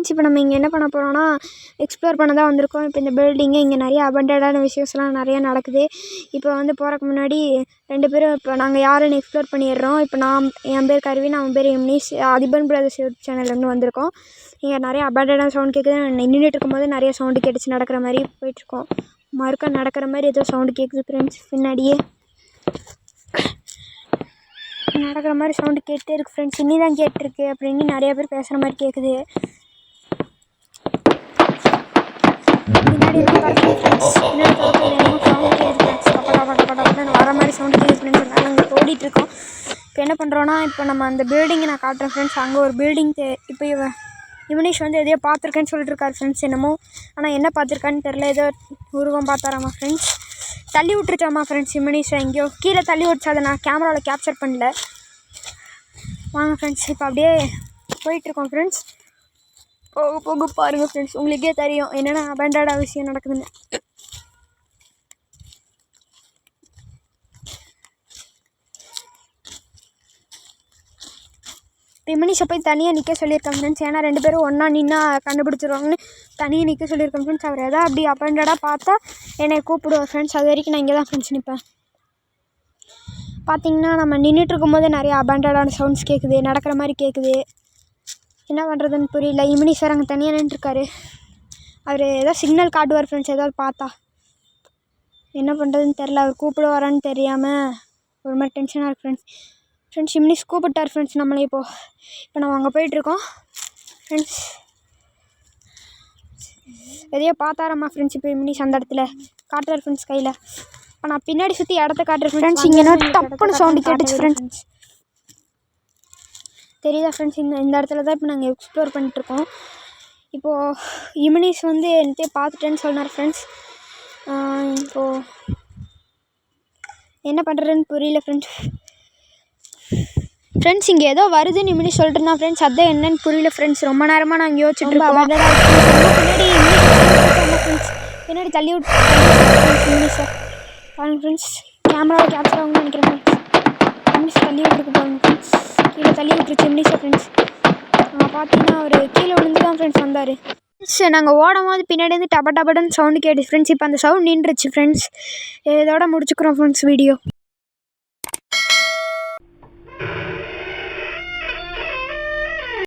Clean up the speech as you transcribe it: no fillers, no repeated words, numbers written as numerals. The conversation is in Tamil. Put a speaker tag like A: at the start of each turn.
A: ஃப்ரெண்ட்ஸ் இப்போ நம்ம இங்கே என்ன பண்ண போகிறோம்னா எக்ஸ்ப்ளோர் பண்ண தான் வந்திருக்கோம். இப்போ இந்த பில்டிங்கு இங்கே நிறைய அபண்டடான விஷயம்ஸ்லாம் நிறையா நடக்குது. இப்போ வந்து போகிறக்கு முன்னாடி 2 பேரும் இப்போ நாங்கள் யாருன்னு எக்ஸ்ப்ளோர் பண்ணிடுறோம். இப்போ என் பேர் கருவின், அவன் பேர் எம்னீஸ். அதிபன் பிரதர்ஸ் யூடியூப் சேனல்லேருந்து வந்திருக்கோம். இங்கே நிறைய அபண்டடான சவுண்ட் கேட்குது. நின்றுட்டு இருக்கும்போது நிறைய சவுண்டு கேட்டுச்சு. நடக்கிற மாதிரி போயிட்டுருக்கோம். மறுக்கா நடக்கிற மாதிரி ஏதோ சவுண்டு கேட்குது ஃப்ரெண்ட்ஸ். பின்னாடியே நடக்கிற மாதிரி சவுண்டு கேட்டே இருக்குது ஃப்ரெண்ட்ஸ். இன்னி தான் கேட்டிருக்கு அப்படின்னு நிறைய பேர் பேசுகிற மாதிரி கேட்குது. முன்னாடி வர மாதிரி சவுண்டு கேட்குது ஃப்ரெண்ட்ஸ். நாங்கள் ஓடிட்டுருக்கோம். இப்போ என்ன பண்ணுறோன்னா இப்போ நம்ம அந்த பில்டிங்கை நான் காட்டுறேன் ஃப்ரெண்ட்ஸ். அங்கே ஒரு பில்டிங் இப்போ இவனீஷ் வந்து எதையோ பார்த்துருக்கேன்னு சொல்லிட்டு இருக்காரு ஃப்ரெண்ட்ஸ். என்னமோ ஆனால் என்ன பார்த்துருக்கான்னு தெரில. ஏதோ உருவம் பார்த்தாராமா ஃப்ரெண்ட்ஸ். தள்ளி விட்டுருச்சாமா ஃப்ரெண்ட்ஸ் இவனீஷை. எங்கேயோ கீழே தள்ளி விட்டுச்சு. அதை நான் கேமராவில் கேப்சர் பண்ணல. வாங்க ஃப்ரெண்ட்ஸ் இப்போ அப்படியே போயிட்டுருக்கோம் ஃப்ரெண்ட்ஸ். போக போக பாருங்கள் ஃப்ரெண்ட்ஸ், உங்களுக்கே தெரியும் என்னென்ன அபண்டடா விஷயம் நடக்குதுன்னு. இமனிஷை போய் தனியாக நிற்க சொல்லியிருக்கேன் ஃப்ரெண்ட்ஸ். ஏன்னா 2 பேரும் ஒன்றா நின்னா கண்டுபிடிச்சிருவாங்கன்னு தனியாக நிற்க சொல்லியிருக்கேன் ஃப்ரெண்ட்ஸ். அவர் எதாவது அப்படி அபண்டடாக பார்த்தா என்னை கூப்பிடுவார் ஃப்ரெண்ட்ஸ். அது வரைக்கும் நான் இங்கே தான் ஃப்ரெண்ட்ஸ் நிற்பேன். பார்த்திங்கன்னா நம்ம நின்றுட்டுருக்கும் போது நிறைய அபண்டடான சவுண்ட்ஸ் கேட்குது. நடக்கிற மாதிரி கேட்குது. என்ன பண்ணுறதுன்னு புரியல. இமனீஷ் சார் அங்கே தனியாக நின்றுருக்காரு. அவர் ஏதோ சிக்னல் காட்டுவார் ஃப்ரெண்ட்ஸ். ஏதாவது பார்த்தா என்ன பண்ணுறதுன்னு தெரில. அவர் கூப்பிட வரான்னு தெரியாமல் ஒரு மாதிரி டென்ஷனாக இருக்குது ஃப்ரெண்ட்ஸ். இமனீஷ் கூப்பிட்டார் ஃப்ரெண்ட்ஸ் நம்மளே. இப்போ நம்ம அங்கே போயிட்டுருக்கோம் ஃப்ரெண்ட்ஸ். எதையோ பார்த்தாரம்மா ஃப்ரெண்ட்ஸ். இப்போ இமனீஷ் அந்த இடத்துல காட்டுறார் ஃப்ரெண்ட்ஸ் கையில். இப்போ நான் பின்னாடி சுற்றி இடத்த காட்டுறேன் ஃப்ரெண்ட்ஸ். இங்கே என்ன டப்புன்னு சவுண்டு கேட்டுச்சு ஃப்ரெண்ட்ஸ். தெரியுதா ஃப்ரெண்ட்ஸ்? இந்த இடத்துல தான் இப்போ நாங்கள் எக்ஸ்ப்ளோர் பண்ணிட்டுருக்கோம். இப்போது இமனீஷ் வந்து என்கிட்ட பார்த்துட்டேன்னு சொன்னார் ஃப்ரெண்ட்ஸ். இப்போது என்ன பண்ணுறதுன்னு புரியல ஃப்ரெண்ட்ஸ். இங்கே ஏதோ வருதுன்னு இமனீஷ் சொல்லிட்டு இருந்தான் ஃப்ரெண்ட்ஸ். அதான் என்னன்னு புரியல ஃப்ரெண்ட்ஸ். ரொம்ப நேரமாக நாங்கள் யோசிச்சுட்டு இருக்கோம். பின்னாடி தள்ளி விட்டு இமனீஷை பாருங்க ஃப்ரெண்ட்ஸ். கேமராவில் கேப்சர் ஆகும்னு நினைக்கிறேன் ஃப்ரெண்ட்ஸ். இமனீஷ் தள்ளி விட்டுருக்கு பாருங்க ஃப்ரெண்ட்ஸ். கீழே தள்ளி விட்டுருச்சு இமனீஷை ஃப்ரெண்ட்ஸ். பார்த்தீங்கன்னா அவர் கீழே விழுந்து தான் ஃப்ரெண்ட்ஸ் வந்தார். ஃப்ரெண்ட்ஸ் நாங்கள் ஓடும் போது பின்னாடி வந்து டப டபடன்னு சவுண்டு கேட்டுச்சு ஃப்ரெண்ட்ஸ். இப்போ அந்த சவுண்ட் நின்றுச்சு ஃப்ரெண்ட்ஸ். இதோட முடிச்சுக்கிறோம் ஃப்ரெண்ட்ஸ் வீடியோ.